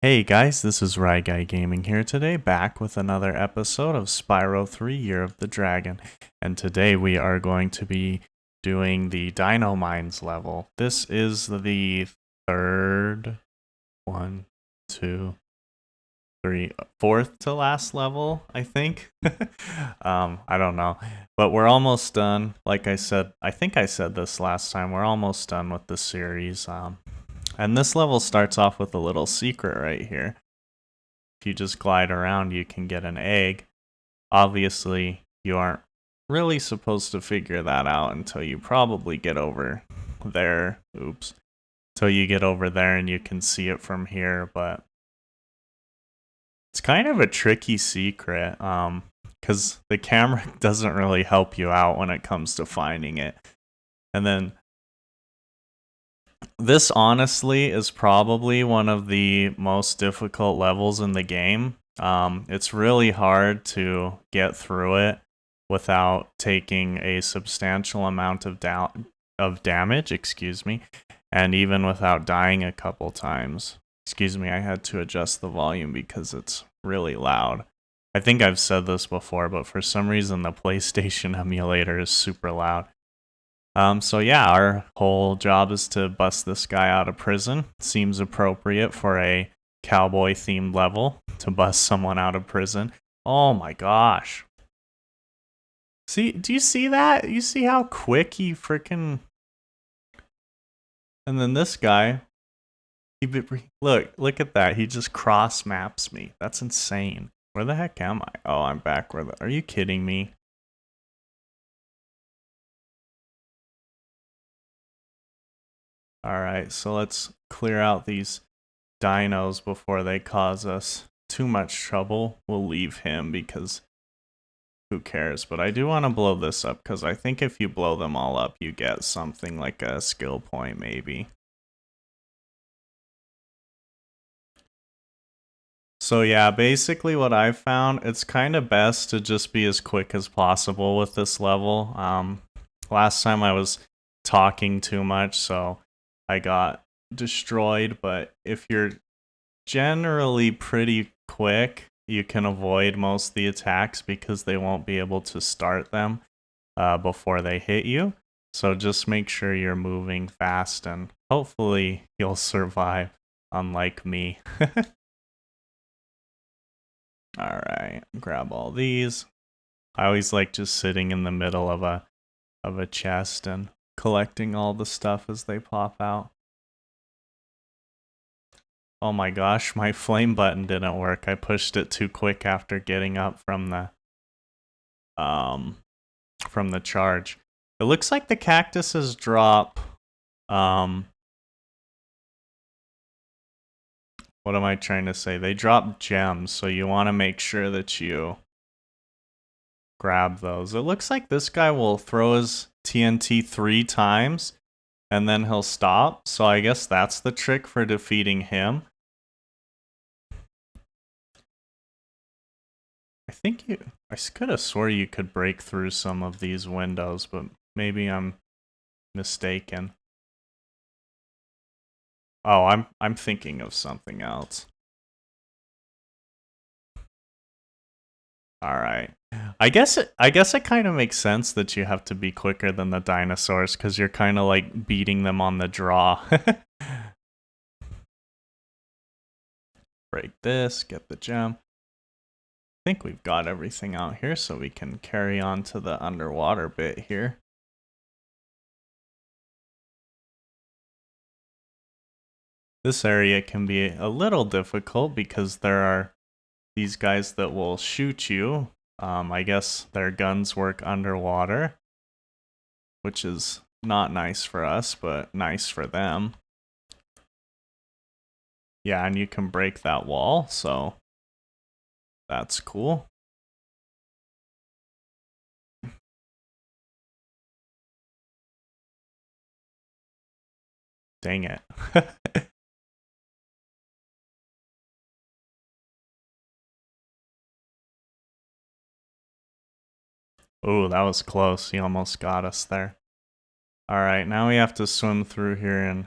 Hey guys, this is RyGuyGaming here today, back with another episode of Spyro 3 Year of the Dragon. And today we are going to be doing the Dino Mines level. This is the third, one, two, three, fourth to last level, I think. I don't know. But we're almost done. Like I said, I think I said this last time, we're almost done with the series. And this level starts off with a little secret right here. If you just glide around, you can get an egg. Obviously, you aren't really supposed to figure that out until you probably get over there. Oops. Until you get over there and you can see it from here, but it's kind of a tricky secret, because the camera doesn't really help you out when it comes to finding it. And then this honestly is probably one of the most difficult levels in the game. It's really hard to get through it without taking a substantial amount of damage, and even without dying a couple times. Excuse me, I had to adjust the volume because it's really loud. I think I've said this before, but for some reason the PlayStation emulator is super loud. So yeah, our whole job is to bust this guy out of prison. Seems appropriate for a cowboy themed level to bust someone out of prison. Oh my gosh. See, do you see that? You see how quick he freaking... And then this guy, look at that. He just cross maps me. That's insane. Where the heck am I? Oh, I'm back where are you kidding me? Alright, so let's clear out these dinos before they cause us too much trouble. We'll leave him because who cares? But I do want to blow this up because I think if you blow them all up, you get something like a skill point maybe. So yeah, basically what I've found, it's kind of best to just be as quick as possible with this level. Last time I was talking too much, so I got destroyed, but if you're generally pretty quick, you can avoid most of the attacks because they won't be able to start them before they hit you. So just make sure you're moving fast and hopefully you'll survive, unlike me. Alright, grab all these. I always like just sitting in the middle of a chest and collecting all the stuff as they pop out. Oh my gosh, my flame button didn't work. I pushed it too quick after getting up from the charge. It looks like the cactuses drop what am I trying to say? They drop gems, so you want to make sure that you grab those. It looks like this guy will throw his TNT 3 times and then he'll stop. So I guess that's the trick for defeating him. I could have swore you could break through some of these windows, but maybe I'm mistaken. Oh, I'm thinking of something else. All right. I guess it kind of makes sense that you have to be quicker than the dinosaurs because you're kind of like beating them on the draw. Break this, get the gem. I think we've got everything out here so we can carry on to the underwater bit here. This area can be a little difficult because there are these guys that will shoot you. I guess their guns work underwater, which is not nice for us, but nice for them. Yeah, and you can break that wall, so that's cool. Dang it. Oh, that was close. He almost got us there. Alright, now we have to swim through here and...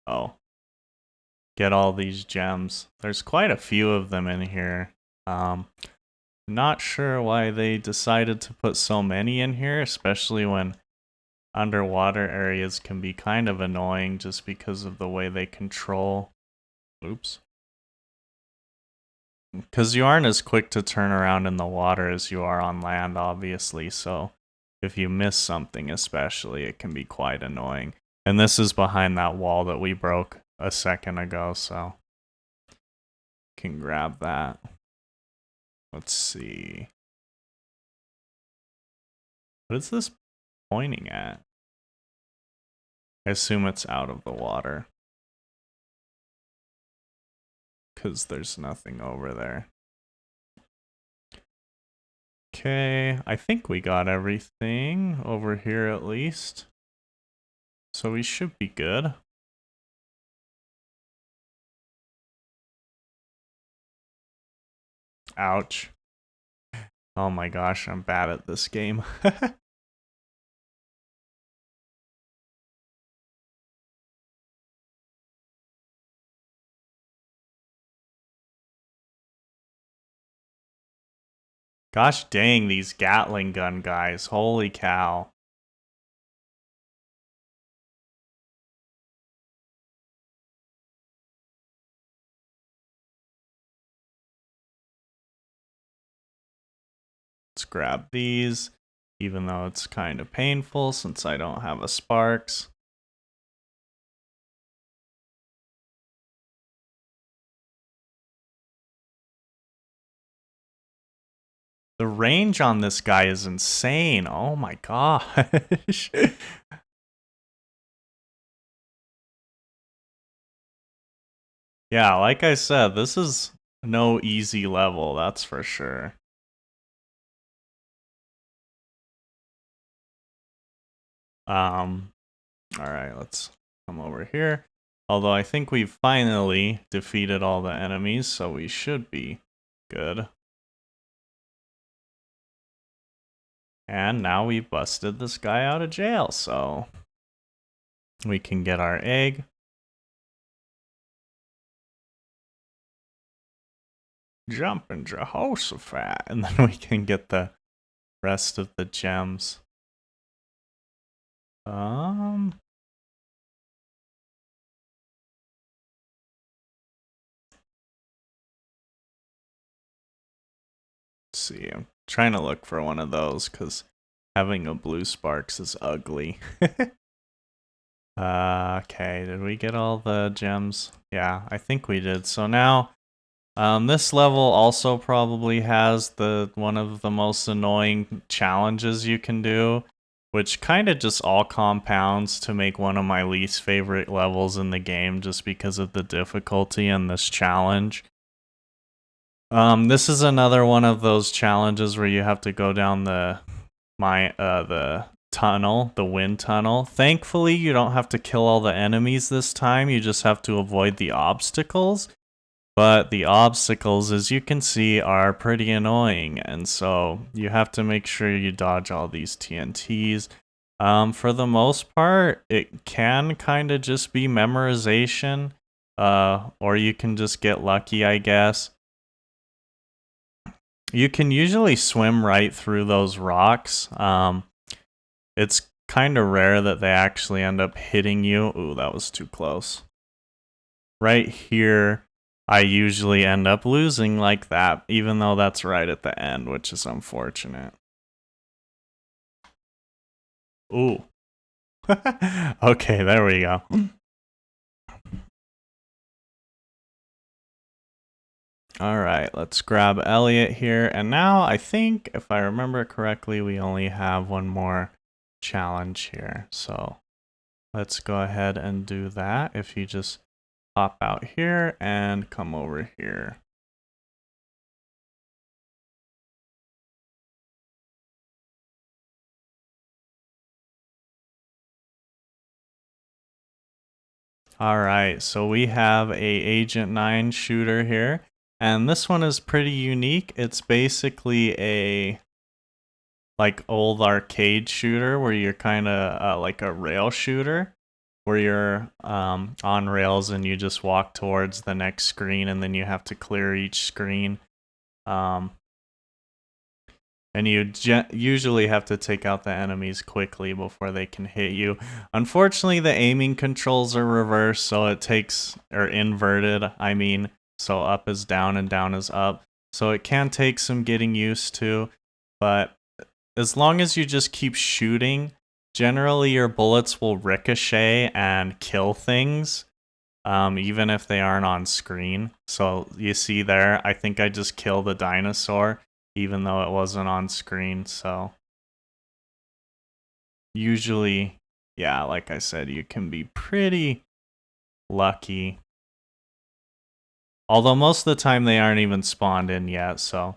Oh. get all these gems. There's quite a few of them in here. Not sure why they decided to put so many in here, especially when underwater areas can be kind of annoying just because of the way they control. Oops. Because you aren't as quick to turn around in the water as you are on land, obviously, so if you miss something especially, it can be quite annoying. And this is behind that wall that we broke a second ago, so can grab that. Let's see. What is this pointing at? I assume it's out of the water. Because there's nothing over there. Okay, I think we got everything over here at least. So we should be good. Ouch. Oh my gosh, I'm bad at this game. Gosh dang, these Gatling gun guys. Holy cow. Let's grab these, even though it's kind of painful since I don't have a sparks. The range on this guy is insane. Oh my gosh. Yeah, like I said, this is no easy level, that's for sure. Alright, let's come over here. Although I think we've finally defeated all the enemies, so we should be good. And now we've busted this guy out of jail, so we can get our egg. Jumping Jehoshaphat, and then we can get the rest of the gems. Let's see, I'm trying to look for one of those because having a blue sparks is ugly. Okay, did we get all the gems? Yeah, I think we did. So now, this level also probably has one of the most annoying challenges you can do, which kind of just all compounds to make one of my least favorite levels in the game just because of the difficulty in this challenge. This is another one of those challenges where you have to go down the tunnel, the wind tunnel. Thankfully, you don't have to kill all the enemies this time. You just have to avoid the obstacles. But the obstacles, as you can see, are pretty annoying. And so you have to make sure you dodge all these TNTs. For the most part, it can kind of just be memorization. Or you can just get lucky, I guess. You can usually swim right through those rocks. It's kind of rare that they actually end up hitting you. Ooh, that was too close. Right here, I usually end up losing like that, even though that's right at the end, which is unfortunate. Ooh. Okay, there we go. Alright, let's grab Elliot here. And now I think, if I remember correctly, we only have one more challenge here. So let's go ahead and do that. If you just pop out here and come over here. Alright, so we have a Agent 9 shooter here. And this one is pretty unique. It's basically a old arcade shooter where you're kind of like a rail shooter, where you're on rails and you just walk towards the next screen and then you have to clear each screen. And you usually have to take out the enemies quickly before they can hit you. Unfortunately, the aiming controls are reversed, so it takes, or inverted, I mean, so up is down and down is up. So it can take some getting used to, but as long as you just keep shooting, generally your bullets will ricochet and kill things, even if they aren't on screen. So you see there, I think I just killed a dinosaur, even though it wasn't on screen. So usually, yeah, like I said, you can be pretty lucky. Although most of the time they aren't even spawned in yet, so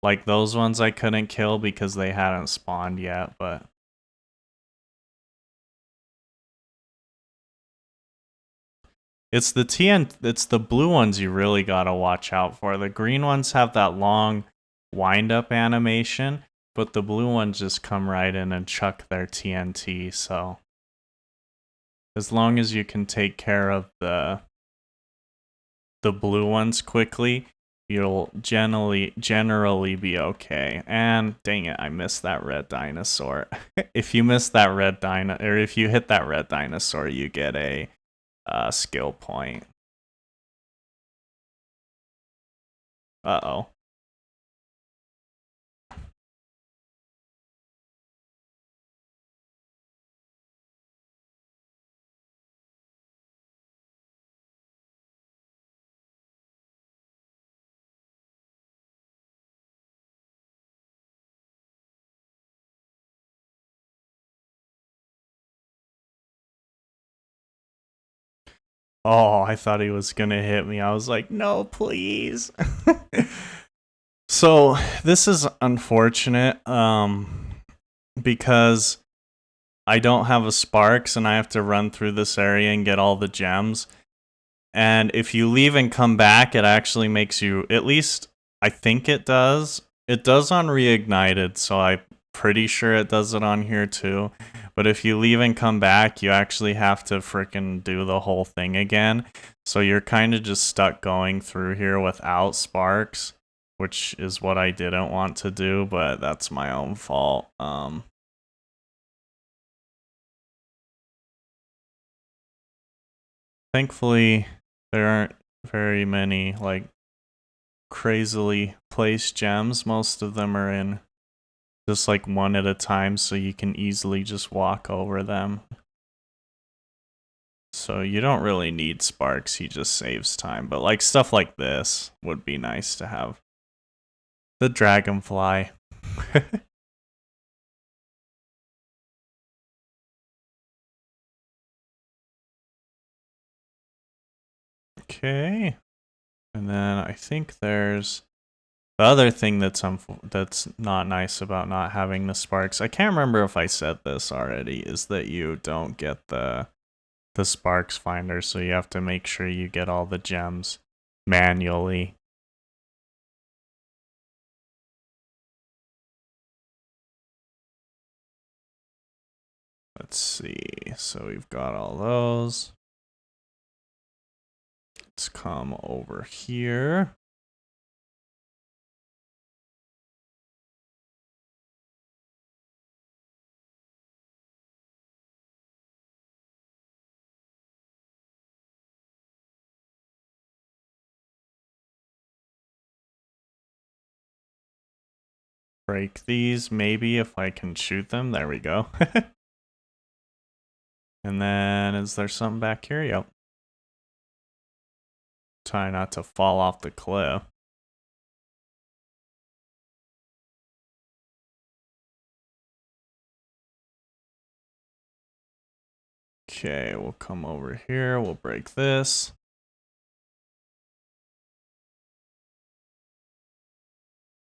like those ones I couldn't kill because they hadn't spawned yet, but it's the blue ones you really gotta watch out for. The green ones have that long wind-up animation, but the blue ones just come right in and chuck their TNT, so as long as you can take care of the blue ones quickly, you'll generally be okay. And dang it, I missed that red dinosaur. If you miss that red or if you hit that red dinosaur, you get a skill point. Uh-oh. Oh, I thought he was gonna hit me. I was like, no, please. So this is unfortunate, because I don't have a Sparks and I have to run through this area and get all the gems. And if you leave and come back, it actually makes you, at least I think it does. It does on Reignited, so I'm pretty sure it does it on here too. But if you leave and come back, you actually have to frickin' do the whole thing again. So you're kind of just stuck going through here without Sparks, which is what I didn't want to do, but that's my own fault. Thankfully, there aren't very many, like, crazily placed gems. Most of them are in just like one at a time, so you can easily just walk over them. So you don't really need Sparks, he just saves time. But like stuff like this would be nice to have. The dragonfly. Okay. And then I think there's the other thing that's not nice about not having the Sparks. I can't remember if I said this already, is that you don't get the Sparks finder, so you have to make sure you get all the gems manually. Let's see, so we've got all those. Let's come over here. Break these, maybe, if I can shoot them. There we go. And then, is there something back here? Yep. Try not to fall off the cliff. Okay, we'll come over here. We'll break this.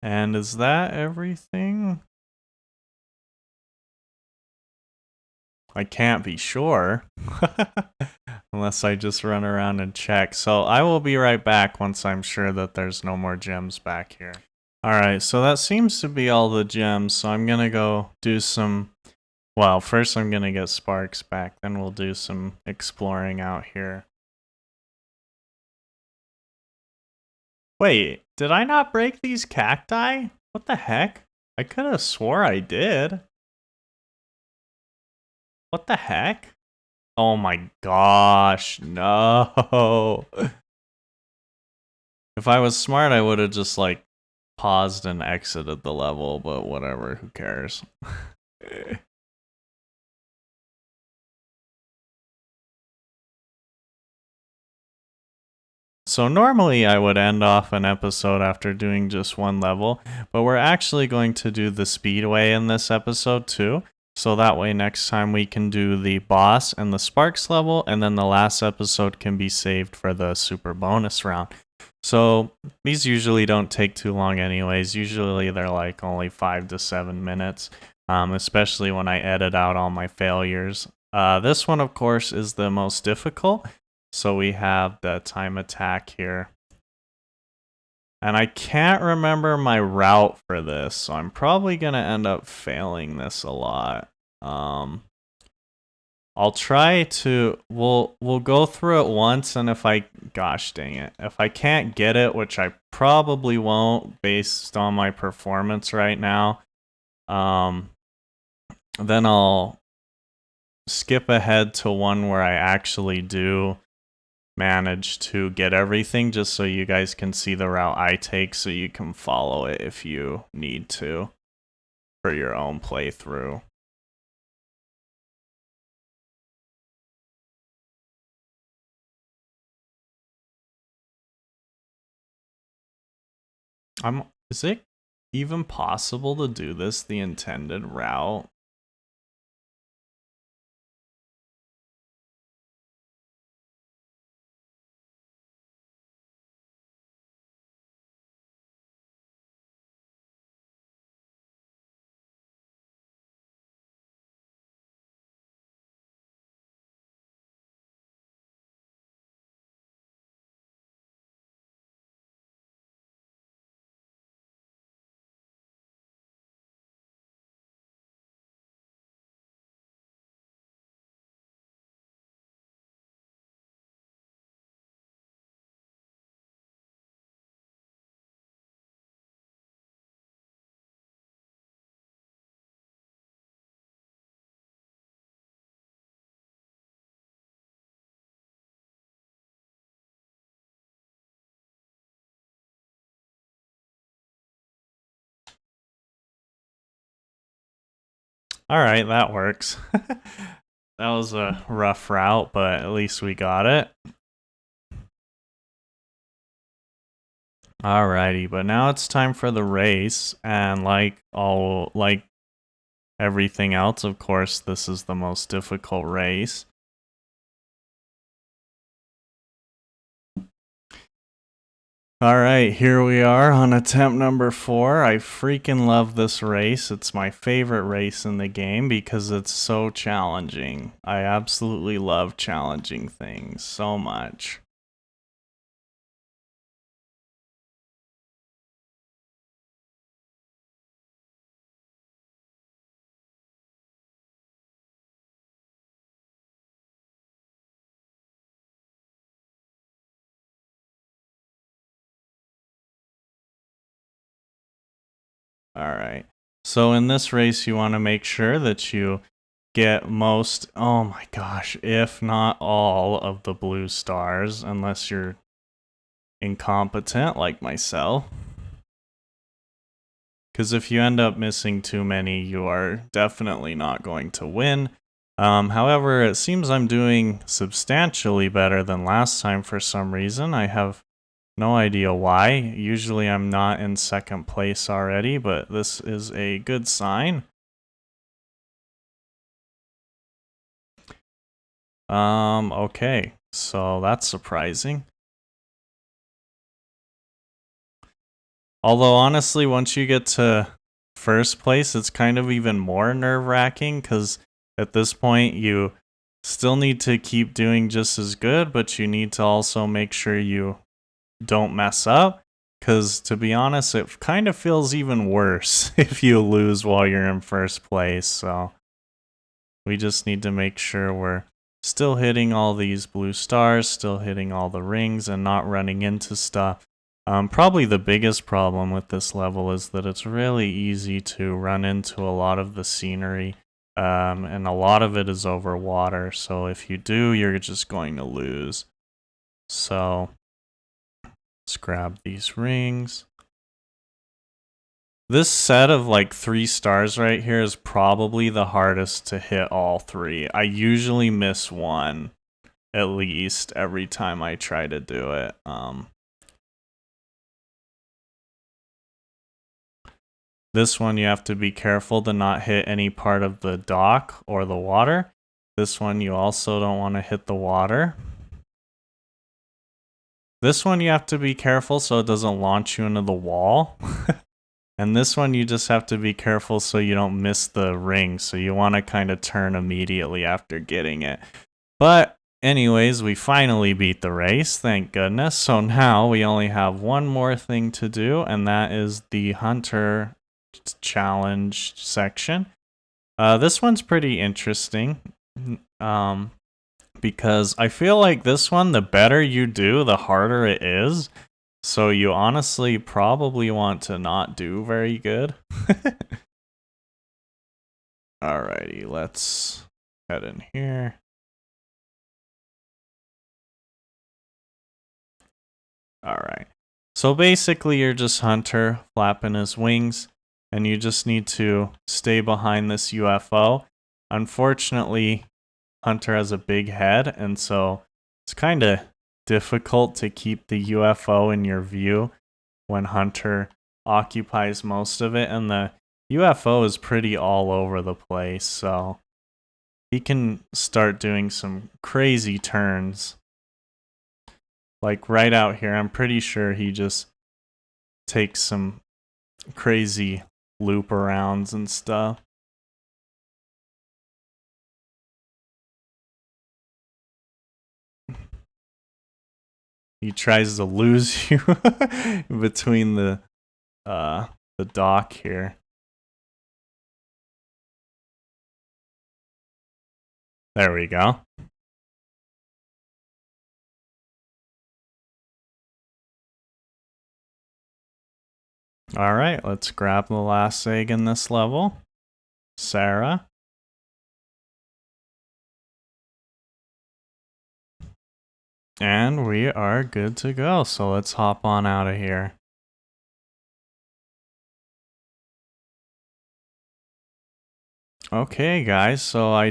And is that everything? I can't be sure. Unless I just run around and check. So I will be right back once I'm sure that there's no more gems back here. Alright, so that seems to be all the gems. So I'm gonna go do some Well, first I'm gonna get Sparks back, then we'll do some exploring out here. Wait, did I not break these cacti? What the heck? I could have swore I did. What the heck? Oh my gosh, no. If I was smart, I would have just, like, paused and exited the level, but whatever, who cares? So normally I would end off an episode after doing just one level, but we're actually going to do the Speedway in this episode too. So that way next time we can do the boss and the Sparks level, and then the last episode can be saved for the super bonus round. So these usually don't take too long anyways. Usually they're like only 5 to 7 minutes, especially when I edit out all my failures. This one, of course, is the most difficult. So we have the time attack here. And I can't remember my route for this, so I'm probably going to end up failing this a lot. I'll try to, we'll go through it once, and if I, gosh dang it, if I can't get it, which I probably won't based on my performance right now, then I'll skip ahead to one where I actually do manage to get everything, just so you guys can see the route I take, so you can follow it if you need to for your own playthrough. Is it even possible to do this the intended route? Alright, that works. That was a rough route, but at least we got it. Alrighty, but now it's time for the race, and like everything else, of course, this is the most difficult race. Alright, here we are on attempt number 4. I freaking love this race. It's my favorite race in the game because it's so challenging. I absolutely love challenging things so much. Alright, so in this race you want to make sure that you get most, oh my gosh, if not all of the blue stars, unless you're incompetent like myself. Because if you end up missing too many, you are definitely not going to win. However, it seems I'm doing substantially better than last time for some reason. I have no idea why. Usually I'm not in second place already, but this is a good sign. Okay, so that's surprising. Although honestly, once you get to first place, it's kind of even more nerve-wracking, because at this point you still need to keep doing just as good, but you need to also make sure you don't mess up, because to be honest, it kind of feels even worse if you lose while you're in first place. So We just need to make sure we're still hitting all these blue stars, still hitting all the rings, and not running into stuff. Probably the biggest problem with this level is that it's really easy to run into a lot of the scenery, and a lot of it is over water, so if you do, you're just going to lose. So, let's grab these rings. This set of like 3 stars right here is probably the hardest to hit all 3. I usually miss one, at least, every time I try to do it. This one you have to be careful to not hit any part of the dock or the water. This one you also don't want to hit the water. This one you have to be careful so it doesn't launch you into the wall. And this one you just have to be careful so you don't miss the ring, so you want to kind of turn immediately after getting it. But anyways, we finally beat the race, thank goodness. So now we only have one more thing to do, and that is the Hunter Challenge section. This one's pretty interesting, because I feel like this one, the better you do, the harder it is. So you honestly probably want to not do very good. Alrighty, let's head in here. Alright, so basically you're just Hunter flapping his wings, and you just need to stay behind this UFO. Unfortunately, Hunter has a big head, and so it's kind of difficult to keep the UFO in your view when Hunter occupies most of it, and the UFO is pretty all over the place, so he can start doing some crazy turns. Like right out here, I'm pretty sure he just takes some crazy loop arounds and stuff. He tries to lose you between the dock here. There we go. Alright, let's grab the last egg in this level. Sarah. And we are good to go, so let's hop on out of here. Okay guys, so I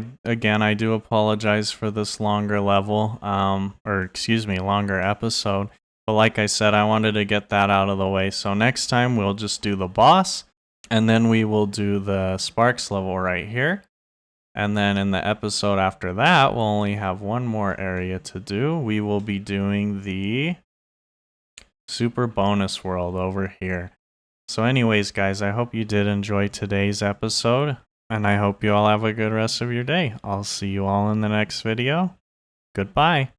do apologize for this longer level, longer episode. But like I said, I wanted to get that out of the way. So next time we'll just do the boss, and then we will do the Sparks level right here. And then in the episode after that, we'll only have one more area to do. We will be doing the Super Bonus World over here. So anyways, guys, I hope you did enjoy today's episode, and I hope you all have a good rest of your day. I'll see you all in the next video. Goodbye.